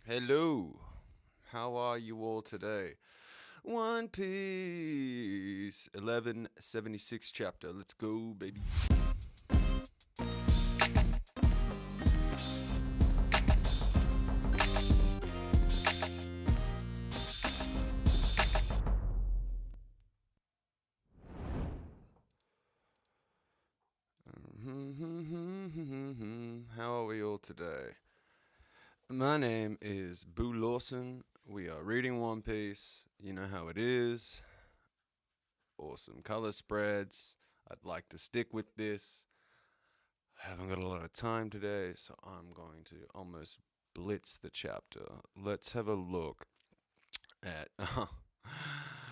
Hello. How are you all today? One Piece 1176 chapter. Let's go, baby. How are we all today? My name is Boo Lawson. We are reading One Piece. You know how it is. Awesome color spreads. I'd like to stick with this. I haven't got a lot of time today, so I'm going to almost blitz the chapter. Let's have a look at.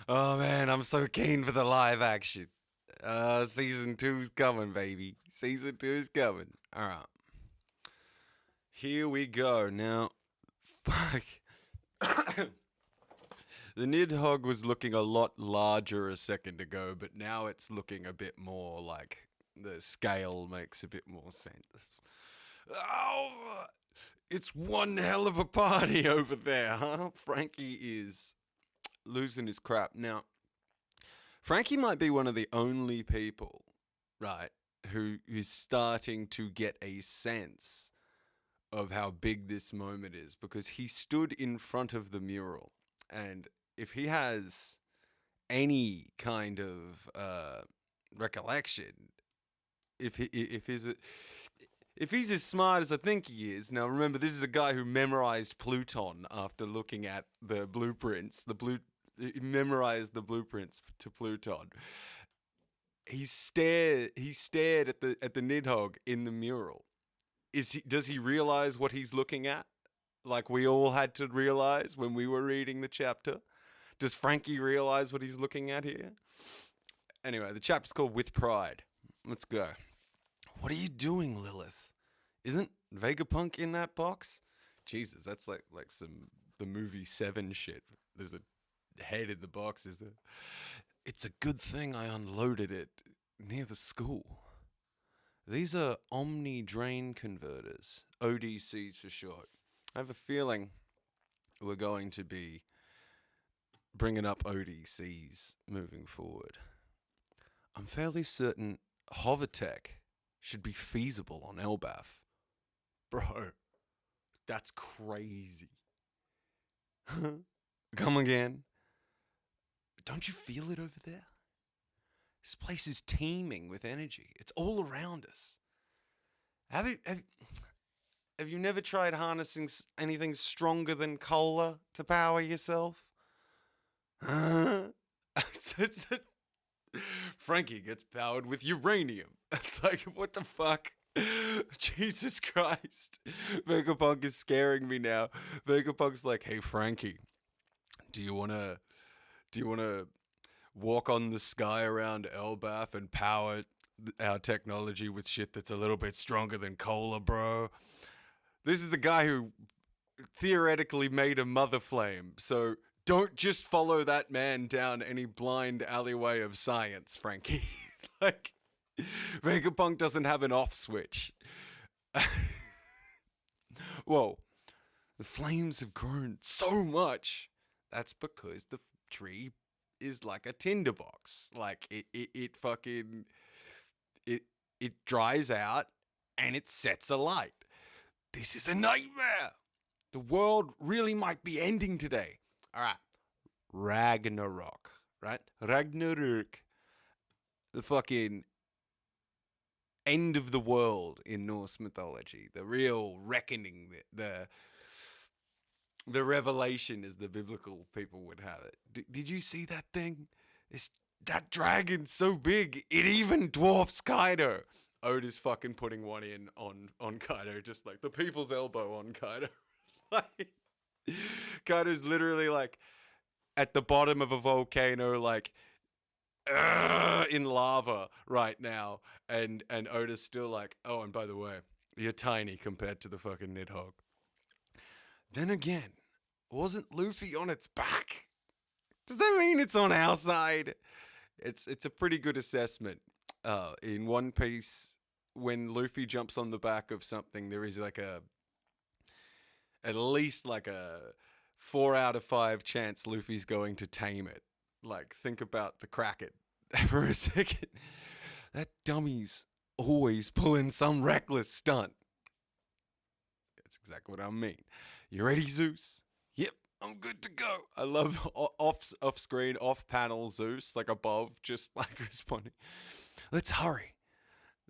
Oh man, I'm so keen for the live action. Season two's coming, baby. Season two's coming. All right, here we go. Now, fuck. The Nidhogg was looking a lot larger a second ago, but now it's looking a bit more like the scale makes a bit more sense. Oh, it's one hell of a party over there, huh? Frankie is losing his crap. Now, Frankie might be one of the only people, right, who is starting to get a sense of how big this moment is because he stood in front of the mural. And if he has any kind of recollection, if he's as smart as I think he is, now remember this is a guy who memorized Pluton after looking at the blueprints. He memorized the blueprints to Pluton. He stared at the Nidhogg in the mural. Does he realize what he's looking at? Like we all had to realize when we were reading the chapter. Does Frankie realize what he's looking at here? Anyway, the chapter's called With Pride. Let's go. What are you doing, Lilith? Isn't Vegapunk in that box? Jesus, that's like some the movie Seven shit. There's a head in the box, is there? It's a good thing I unloaded it near the school. These are Omni Drain Converters, ODCs for short. I have a feeling we're going to be bringing up ODCs moving forward. I'm fairly certain Hovertech should be feasible on ELBAPH. Bro, that's crazy. Come again. Don't you feel it over there? This place is teeming with energy. It's all around us. Have you never tried harnessing anything stronger than cola to power yourself? Huh? Frankie gets powered with uranium. It's like, what the fuck? Jesus Christ. Vegapunk is scaring me now. Vegapunk's like, hey Frankie, do you wanna walk on the sky around Elbaf and power our technology with shit that's a little bit stronger than cola, bro? This is the guy who theoretically made a mother flame, so don't just follow that man down any blind alleyway of science, Frankie. Like, Vegapunk doesn't have an off switch. Whoa, the flames have grown so much. That's because the tree is like a tinderbox. Like it fucking it dries out and it sets alight. This is a nightmare. The world really might be ending today. All right, Ragnarok, right? Ragnarok, the fucking end of the world in Norse mythology, the real reckoning, the revelation, as the biblical people would have it. Did you see that thing? That dragon's so big, it even dwarfs Kaido. Oda's fucking putting one in on Kaido, just like the people's elbow on Kaido. Like, Kaido's literally like at the bottom of a volcano, like in lava right now, and Oda's still like, oh, and by the way, you're tiny compared to the fucking Nidhogg. Then again, wasn't Luffy on its back? Does that mean it's on our side? It's a pretty good assessment. In One Piece, when Luffy jumps on the back of something, there is like at least like a 4 out of 5 chance Luffy's going to tame it. Like, think about the Kraken for a second. That dummy's always pulling some reckless stunt. That's exactly what I mean. You ready, Zeus? Yep, I'm good to go. I love off screen, off panel Zeus, like above, just like responding. Let's hurry.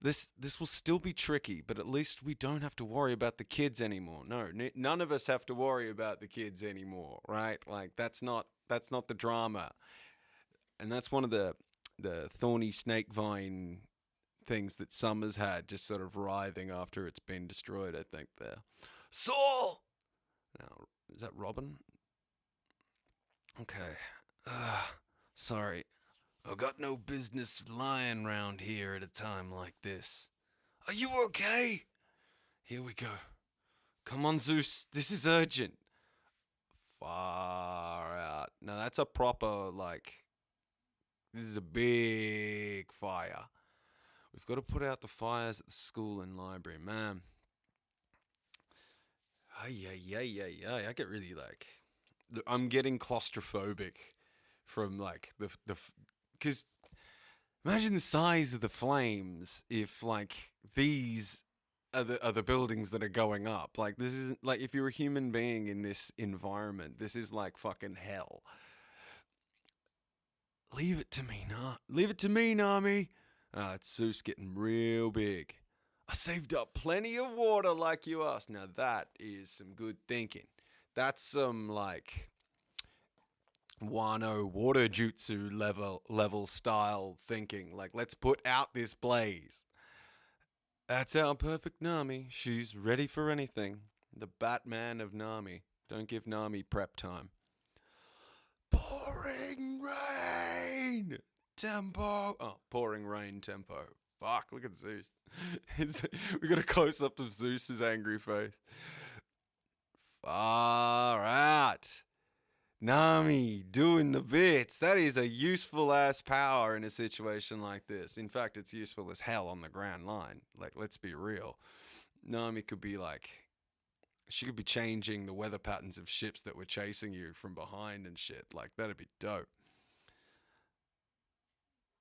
This will still be tricky, but at least we don't have to worry about the kids anymore. No, none of us have to worry about the kids anymore, right? Like that's not the drama, and that's one of the thorny snake vine things that Summer's had, just sort of writhing after it's been destroyed. I think there, Saul. Now is that Robin? Okay. Sorry. I've got no business lying round here at a time like this. Are you okay? Here we go. Come on, Zeus. This is urgent. Far out. No, that's a proper, like, this is a big fire. We've got to put out the fires at the school and library, man. Yeah. I get really, like, I'm getting claustrophobic from, like, because imagine the size of the flames if like these are the buildings that are going up. Like this isn't like if you're a human being in this environment, this is like fucking hell. Leave it to me, Leave it to me, Nami. It's Zeus getting real big. I saved up plenty of water like you asked. Now that is some good thinking. That's some like Wano water jutsu level style thinking. Like, let's put out this blaze. That's our perfect Nami. She's ready for anything. The Batman of Nami. Don't give Nami prep time. Pouring rain tempo. Oh, pouring rain tempo. Fuck, look at Zeus. We got a close up of Zeus's angry face. Far out. Nami doing the bits. That is a useful ass power in a situation like this. In fact, it's useful as hell on the Grand Line. Like, let's be real. Nami could be like, she could be changing the weather patterns of ships that were chasing you from behind and shit. Like, that'd be dope.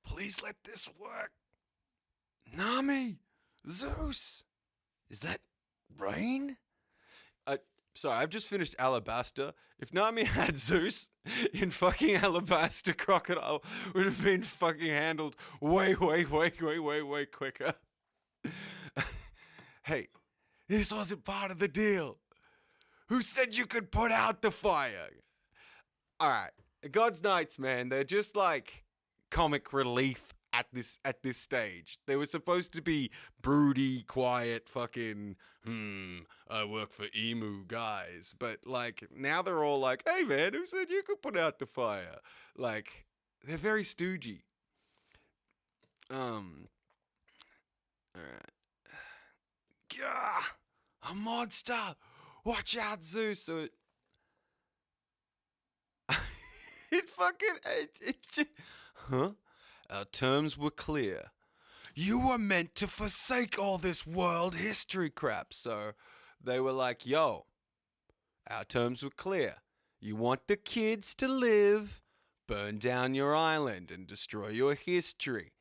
Please let this work. Nami! Zeus! Is that rain? Sorry, I've just finished Alabaster. If Nami had Zeus in fucking Alabaster, Crocodile would have been fucking handled way quicker. Hey, this wasn't part of the deal. Who said you could put out the fire? Alright, God's Knights, man, they're just like comic relief at this stage. They were supposed to be broody, quiet, fucking, I work for emu guys. But, like, now they're all like, hey, man, who said you could put out the fire? Like, they're very stoogey. Alright. Gah! A monster! Watch out, Zeus! So it fucking... Huh? Our terms were clear. You were meant to forsake all this world history crap. So they were like, yo, our terms were clear. You want the kids to live, burn down your island and destroy your history.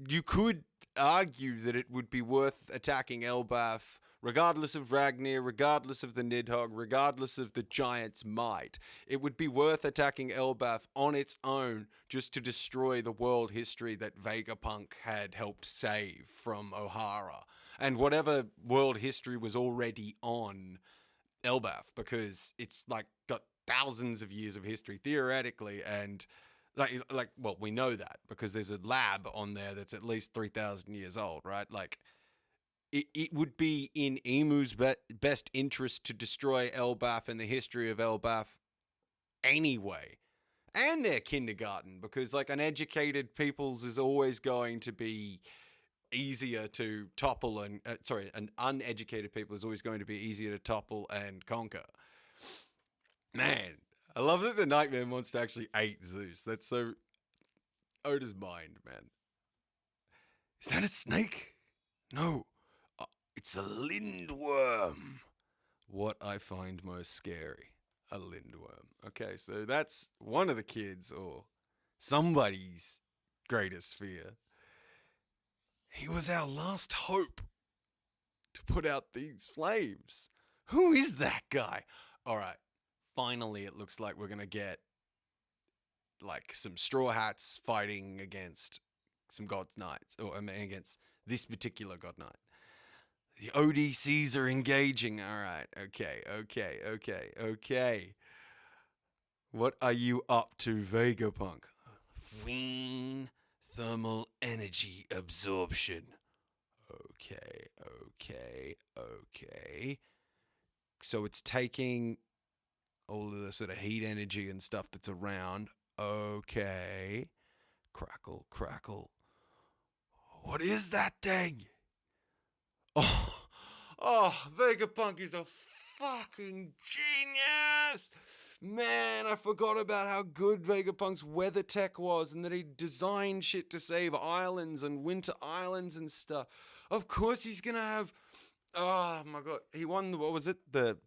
You could argue that it would be worth attacking ELBAPH regardless of Ragnar, regardless of the Nidhogg, regardless of the Giant's might. It would be worth attacking ELBAPH on its own just to destroy the world history that Vegapunk had helped save from Ohara. And whatever world history was already on ELBAPH, because it's like got thousands of years of history theoretically, and well, we know that because there's a lab on there that's at least 3,000 years old, right? Like, it would be in Emu's best interest to destroy ELBAPH and the history of ELBAPH anyway. And their kindergarten, because, like, uneducated peoples is always going to be easier to topple and... an uneducated people is always going to be easier to topple and conquer. Man, I love that the Nightmare Monster actually ate Zeus. That's so... Oda's mind, man. Is that a snake? No. It's a lindworm. What I find most scary, a lindworm. Okay, so that's one of the kids or somebody's greatest fear. He was our last hope to put out these flames. Who is that guy? All right, finally, it looks like we're going to get like some straw hats fighting against some god's knights, or I mean, against this particular god knight. The ODCs are engaging. All right, okay. What are you up to, Vegapunk? Fiend thermal energy absorption. Okay. So it's taking all of the sort of heat energy and stuff that's around. Okay. Crackle. What is that thing? Vegapunk is a fucking genius! Man, I forgot about how good Vegapunk's weather tech was and that he designed shit to save islands and winter islands and stuff. Of course he's gonna have... Oh my god. He won, what was it? The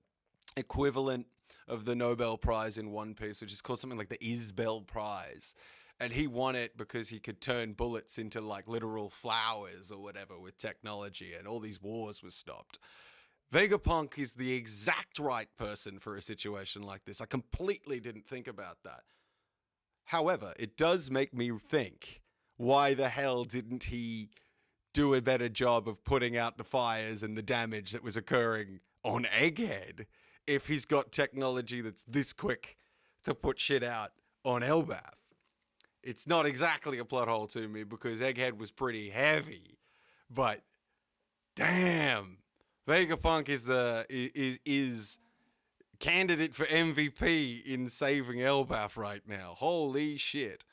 equivalent of the Nobel Prize in One Piece, which is called something like the Isbell Prize. And he won it because he could turn bullets into like literal flowers or whatever with technology, and all these wars were stopped. Vegapunk is the exact right person for a situation like this. I completely didn't think about that. However, it does make me think, why the hell didn't he do a better job of putting out the fires and the damage that was occurring on Egghead if he's got technology that's this quick to put shit out on ELBAPH? It's not exactly a plot hole to me because Egghead was pretty heavy, but damn, Vegapunk is candidate for MVP in saving ELBAPH right now. Holy shit.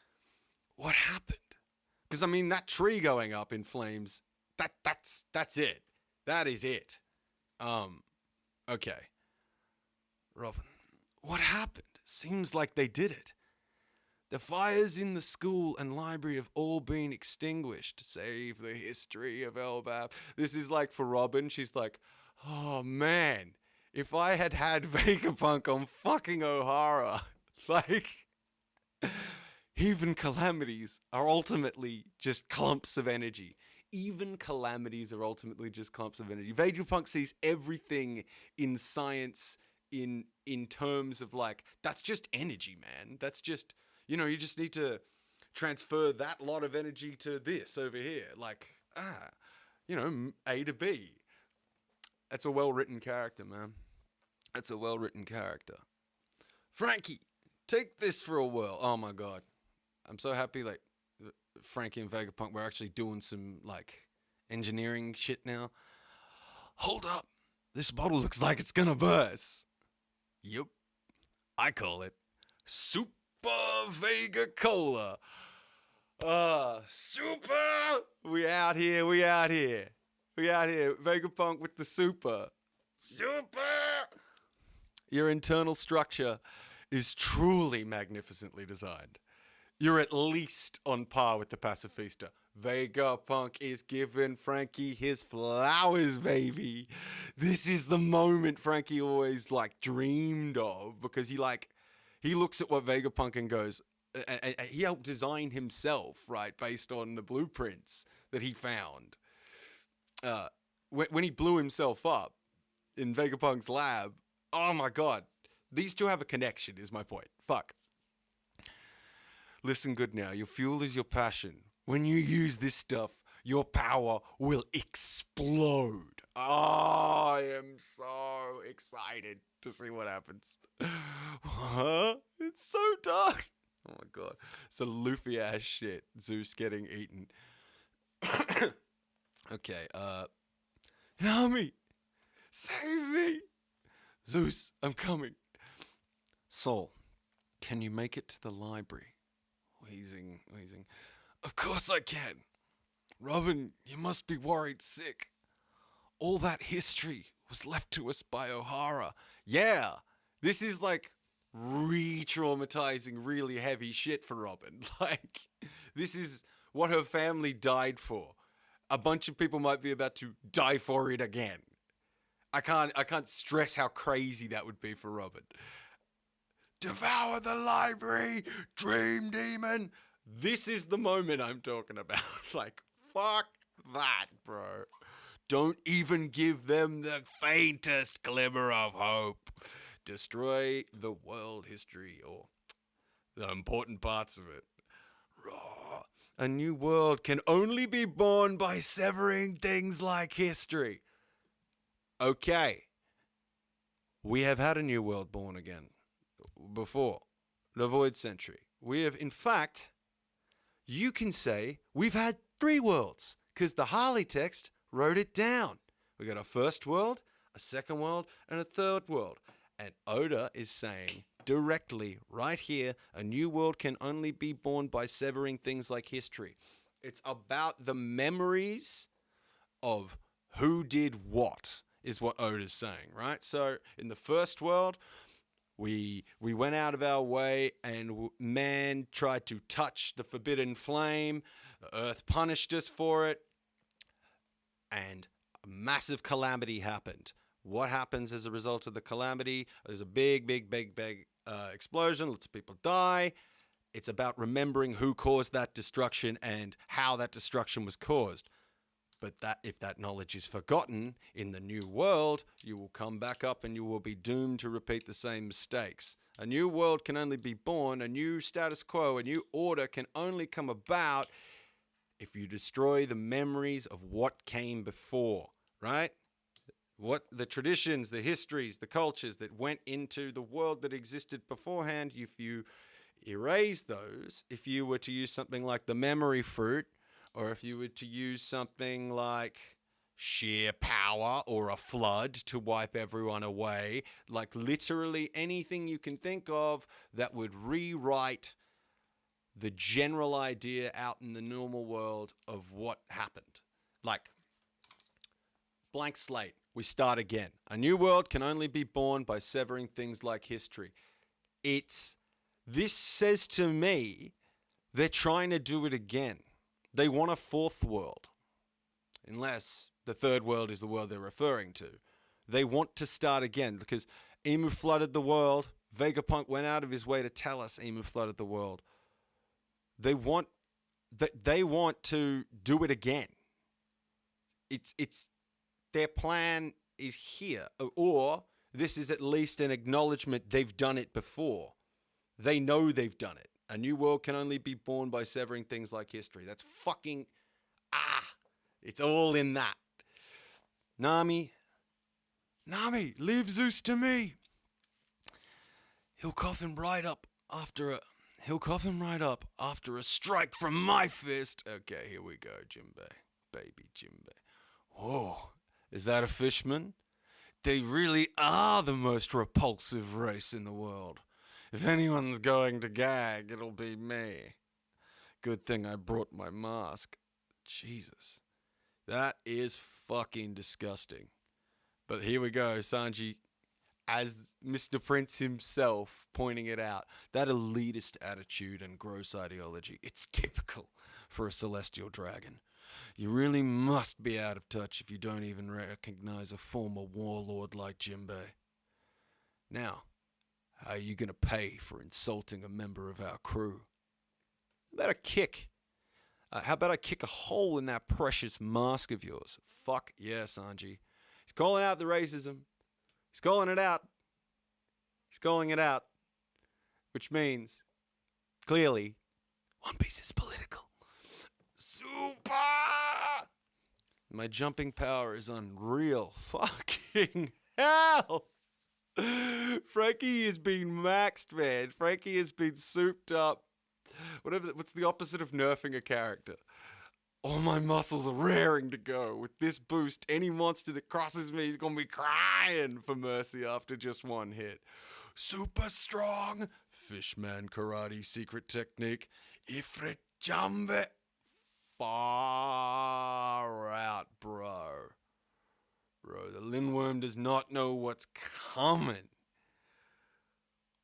What happened? Because I mean, that tree going up in flames, that's it. That is it. Okay. Robin, what happened? Seems like they did it. The fires in the school and library have all been extinguished. Save the history of ELBAPH. This is like for Robin. She's like, oh man, if I had had Vegapunk on fucking O'Hara, like, even calamities are ultimately just clumps of energy. Even calamities are ultimately just clumps of energy. Vegapunk sees everything in science in terms of like, that's just energy, man. That's just... You know, you just need to transfer that lot of energy to this over here. Like, A to B. That's a well-written character, man. That's a well-written character. Frankie, take this for a whirl. Oh, my God. I'm so happy, like, Frankie and Vegapunk were actually doing some, like, engineering shit now. Hold up. This bottle looks like it's gonna burst. Yup. I call it Super Vega Cola. Super! We out here. Vegapunk with the super. Super! Your internal structure is truly magnificently designed. You're at least on par with the Pacifista. Vegapunk is giving Frankie his flowers, baby. This is the moment Frankie always, like, dreamed of, because he looks at what Vegapunk and goes, he helped design himself, right, based on the blueprints that he found. When he blew himself up in Vegapunk's lab, oh my god, these two have a connection, is my point. Fuck. Listen good now, your fuel is your passion. When you use this stuff, your power will explode. Oh, I am so excited to see what happens. Huh? It's so dark. Oh my god. It's a Luffy ass shit. Zeus getting eaten. Okay, Nami! Save me! Zeus, I'm coming. Soul, can you make it to the library? Wheezing. Of course I can. Robin, you must be worried sick. All that history was left to us by O'Hara. Yeah, this is like re-traumatizing, really heavy shit for Robin. Like, this is what her family died for. A bunch of people might be about to die for it again. I can't stress how crazy that would be for Robin. Devour the library, dream demon. This is the moment I'm talking about. Like, fuck that, bro. Don't even give them the faintest glimmer of hope. Destroy the world history or the important parts of it. Raw. A new world can only be born by severing things like history. Okay. We have had a new world born again before the Void Century. We have, in fact, you can say we've had 3 worlds because the Harley text wrote it down. We got a first world, a second world, and a third world. And Oda is saying directly right here, a new world can only be born by severing things like history. It's about the memories of who did what, is what Oda's saying, right? So in the first world, we went out of our way and man tried to touch the forbidden flame. The earth punished us for it. And a massive calamity happened. What happens as a result of the calamity? There's a big explosion. Lots of people die. It's about remembering who caused that destruction and how that destruction was caused. But that if that knowledge is forgotten in the new world, you will come back up and you will be doomed to repeat the same mistakes. A new world can only be born, a new status quo, a new order can only come about if you destroy the memories of what came before, right? What the traditions, the histories, the cultures that went into the world that existed beforehand, if you erase those, if you were to use something like the memory fruit, or if you were to use something like sheer power or a flood to wipe everyone away, like literally anything you can think of that would rewrite the general idea out in the normal world of what happened. Like, blank slate, we start again. A new world can only be born by severing things like history. This says to me, they're trying to do it again. They want a 4th world. Unless the 3rd world is the world they're referring to. They want to start again because Emu flooded the world. Vegapunk went out of his way to tell us Emu flooded the world. They want to do it again. It's their plan is here, or this is at least an acknowledgement they've done it before. They know they've done it. A new world can only be born by severing things like history. That's fucking it's all in that. Nami, leave Zeus to me. He'll coffin right up after a strike from my fist. Okay, here we go, Jinbei. Baby Jinbei. Whoa, is that a fishman? They really are the most repulsive race in the world. If anyone's going to gag, it'll be me. Good thing I brought my mask. Jesus. That is fucking disgusting. But here we go, Sanji, as Mr. Prince himself pointing it out. That elitist attitude and gross ideology, it's typical for a celestial dragon. You really must be out of touch if you don't even recognize a former warlord like Jinbei. Now, how are you going to pay for insulting a member of our crew? How about I kick a hole in that precious mask of yours? Fuck yeah, Sanji. He's calling out the racism. He's calling it out. He's calling it out. Which means, clearly, One Piece is political. Super! My jumping power is unreal. Fucking hell! Frankie has been maxed, man. Frankie has been souped up. What's the opposite of nerfing a character? All my muscles are raring to go. With this boost, any monster that crosses me is going to be crying for mercy after just one hit. Super strong. Fishman karate secret technique. Ifrit jambe. Far out, bro. Bro, the Lindworm does not know what's coming.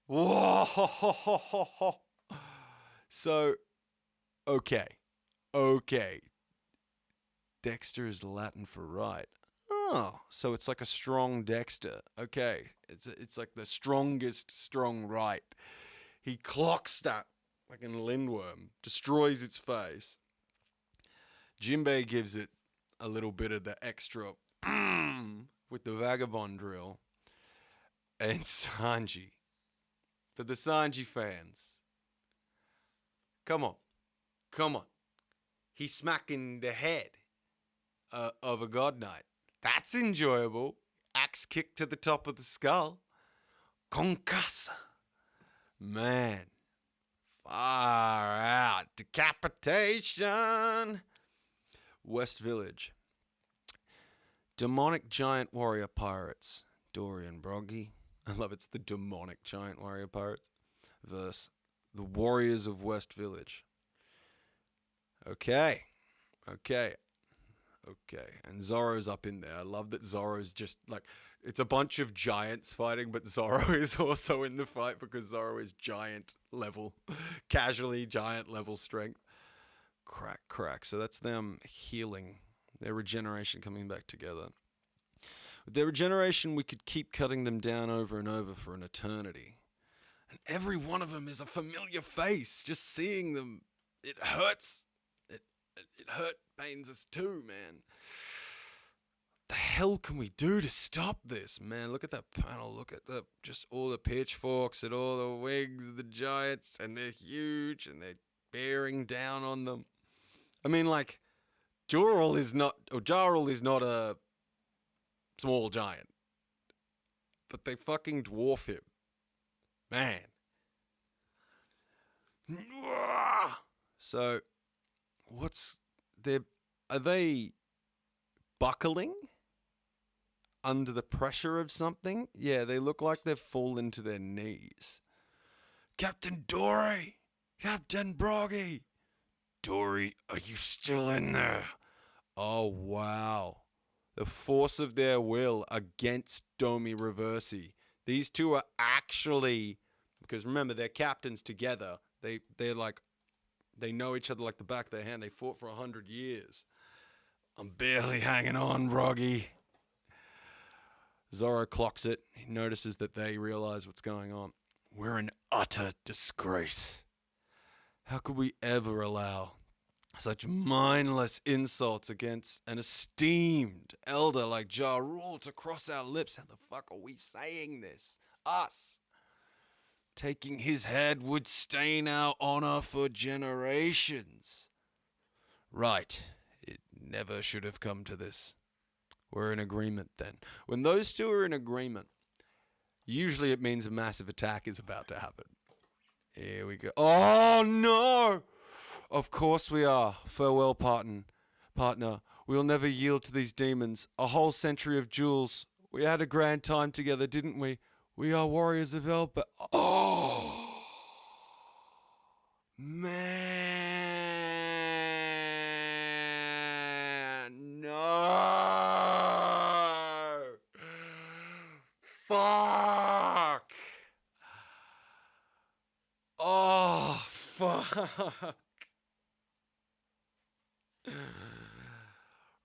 Whoa! So, okay. Dexter is Latin for right. Oh, so it's like a strong Dexter. Okay, it's like the strongest strong right. He clocks that fucking lindworm, destroys its face. Jinbei gives it a little bit of the extra with the vagabond drill. And Sanji, for the Sanji fans, come on, come on. He's smacking the head of a god knight. That's enjoyable. Axe kick to the top of the skull. Concussa. Man. Far out. Decapitation. West Village. Demonic giant warrior pirates. Dory and Broggy. I love it's the demonic giant warrior pirates. Verse the warriors of West Village. Okay. And Zoro's up in there. I love that Zoro's just like, it's a bunch of giants fighting, but Zoro is also in the fight because Zoro is giant level, casually giant level strength. Crack. So that's them healing, their regeneration coming back together. With their regeneration, we could keep cutting them down over and over for an eternity. And every one of them is a familiar face. Just seeing them, it hurts. It hurt, pains us too, man. What the hell can we do to stop this, man? Look at that panel. Look at just all the pitchforks and all the wigs of the giants, and they're huge and they're bearing down on them. I mean, like, Jarl is not a small giant, but they fucking dwarf him, man. So, are they buckling under the pressure of something? Yeah, they look like they've fallen to their knees. Captain Dory! Captain Broggy! Dory, are you still in there? Oh, wow. The force of their will against Domi Reversi. These two are actually, because remember, they're captains together. They're like, they know each other like the back of their hand. They fought for 100 years. I'm barely hanging on, Broggy. Zoro clocks it. He notices that they realize what's going on. We're in utter disgrace. How could we ever allow such mindless insults against an esteemed elder like Ja Rule to cross our lips? How the fuck are we saying this? Us. Taking his head would stain our honor for generations. Right. It never should have come to this. We're in agreement then. When those two are in agreement, usually it means a massive attack is about to happen. Here we go. Oh, no! Of course we are. Farewell, partner. We'll never yield to these demons. A whole century of jewels. We had a grand time together, didn't we? We are warriors of ELBAPH. Oh! Man! No! Fuck! Oh, fuck!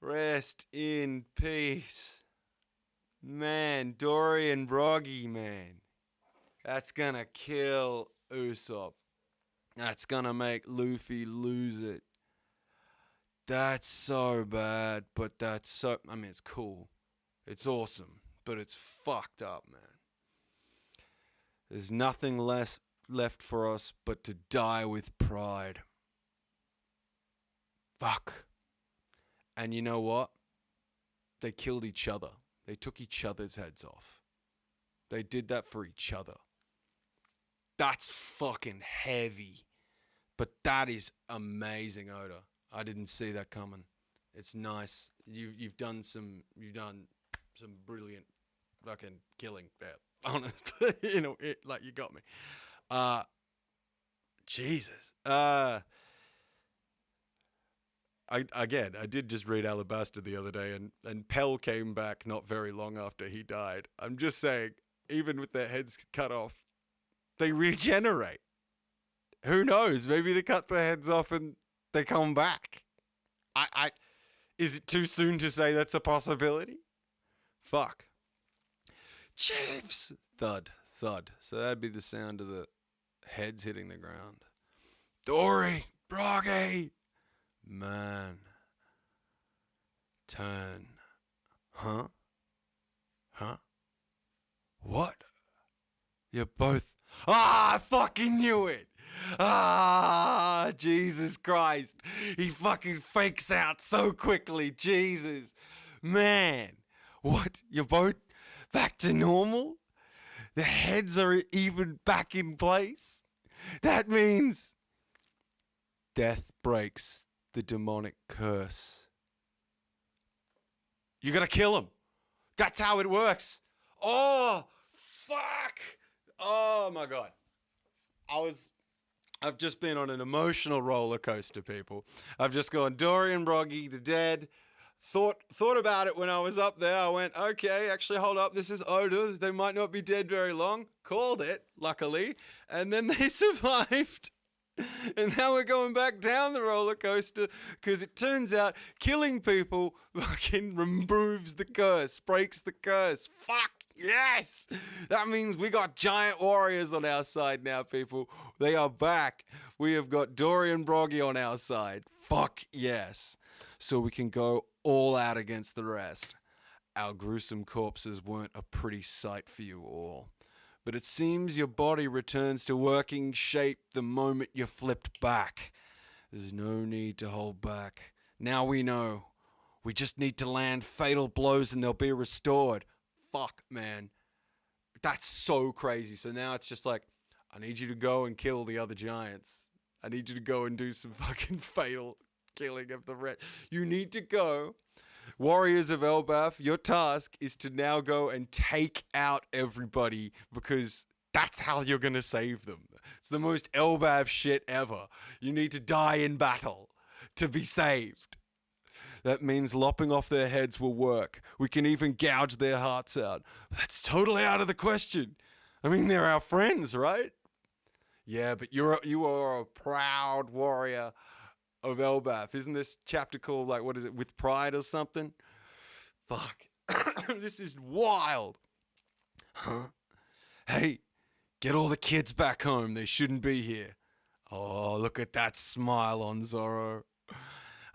Rest in peace. Man, Dory and Broggy, man. That's gonna kill Usopp. That's gonna make Luffy lose it. That's so bad, but I mean, it's cool. It's awesome, but it's fucked up, man. There's nothing less left for us but to die with pride. Fuck. And you know what? They killed each other. They took each other's heads off. They did that for each other. That's fucking heavy. But that is amazing, Oda. I didn't see that coming. It's nice. You've done some brilliant fucking killing there. Honestly, like you got me. Jesus. I did just read Alabasta the other day, and Pell came back not very long after he died. I'm just saying, even with their heads cut off, they regenerate. Who knows? Maybe they cut their heads off and they come back. Is it too soon to say that's a possibility? Fuck. Chiefs! Thud, thud. So that'd be the sound of the heads hitting the ground. Dory! Broggy! Man. Turn. Huh? Huh? What? You're both... Ah, I fucking knew it! Ah, Jesus Christ. He fucking fakes out so quickly. Jesus. Man. What? You're both back to normal? The heads are even back in place? That means death breaks the demonic curse. You gotta kill him. That's how it works. Oh, fuck. Oh my God. I've just been on an emotional roller coaster, people. I've just gone Dorian Broggy, the dead. Thought about it when I was up there. I went, okay, actually, hold up. This is Oda. They might not be dead very long. Called it, luckily. And then they survived. And now we're going back down the roller coaster because it turns out killing people fucking removes the curse, breaks the curse. Fuck yes! That means we got giant warriors on our side now, people. They are back. We have got Dorian Broggy on our side. Fuck yes. So we can go all out against the rest. Our gruesome corpses weren't a pretty sight for you all. But it seems your body returns to working shape the moment you flipped back. There's no need to hold back. Now we know. We just need to land fatal blows and they'll be restored. Fuck, man. That's so crazy. So now it's just like, I need you to go and kill the other giants. I need you to go and do some fucking fatal killing of the rest. You need to go. Warriors of ELBAPH, your task is to now go and take out everybody because that's how you're going to save them. It's the most ELBAPH shit ever. You need to die in battle to be saved. That means lopping off their heads will work. We can even gouge their hearts out. That's totally out of the question. I mean, they're our friends, right? Yeah, but you are a proud warrior of ELBAPH. Isn't this chapter called, like, what is it, With Pride or something? Fuck. This is wild. Huh? Hey, get all the kids back home. They shouldn't be here. Oh, look at that smile on Zoro.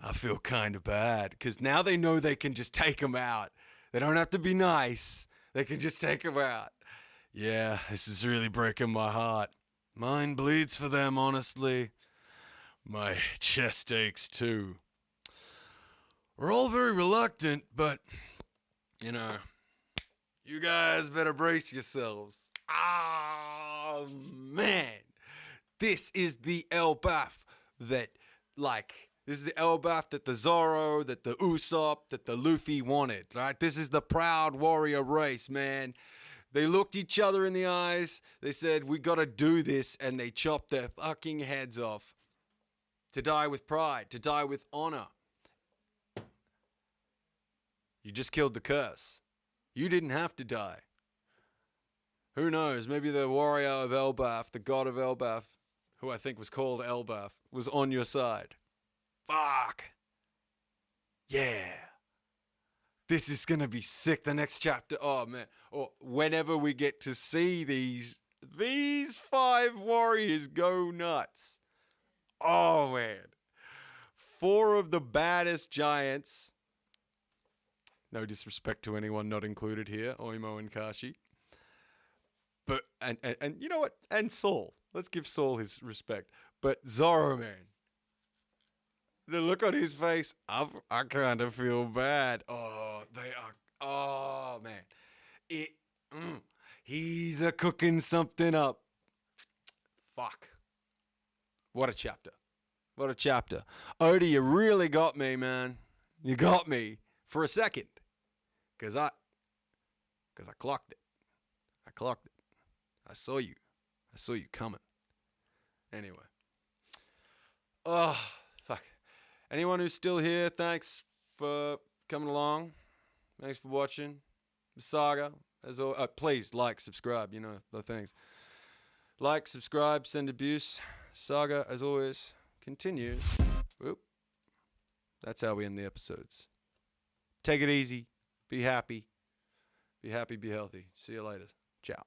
I feel kind of bad, because now they know they can just take him out. They don't have to be nice. They can just take him out. Yeah, this is really breaking my heart. Mine bleeds for them, honestly. My chest aches too. We're all very reluctant, but, you know, you guys better brace yourselves. Oh, man. This is the ELBAPH that, like, this is the ELBAPH that the Zoro, that the Usopp, that the Luffy wanted, right? This is the proud warrior race, man. They looked each other in the eyes. They said, we gotta do this, and they chopped their fucking heads off. To die with pride, to die with honor. You just killed the curse. You didn't have to die. Who knows? Maybe the warrior of ELBAPH, the god of ELBAPH, who I think was called ELBAPH, was on your side. Fuck. Yeah. This is gonna be sick. The next chapter. Oh man. Or whenever we get to see these 5 warriors go nuts. Oh, man. 4 of the baddest giants. No disrespect to anyone not included here. Oimo and Kashi. But, and you know what? And Saul. Let's give Saul his respect. But Zoro, man. The look on his face. I kind of feel bad. Oh, they are. Oh, man. He's cooking something up. Fuck. What a chapter. What a chapter. Oda, you really got me, man. You got me for a second. Because I clocked it. I clocked it. I saw you. I saw you coming. Anyway. Oh, fuck. Anyone who's still here, thanks for coming along. Thanks for watching the saga. As always, please like, subscribe, you know, the things. Like, subscribe, send abuse. Saga, as always, continues. Whoop. That's how we end the episodes. Take it easy. Be happy. Be happy, be healthy. See you later. Ciao.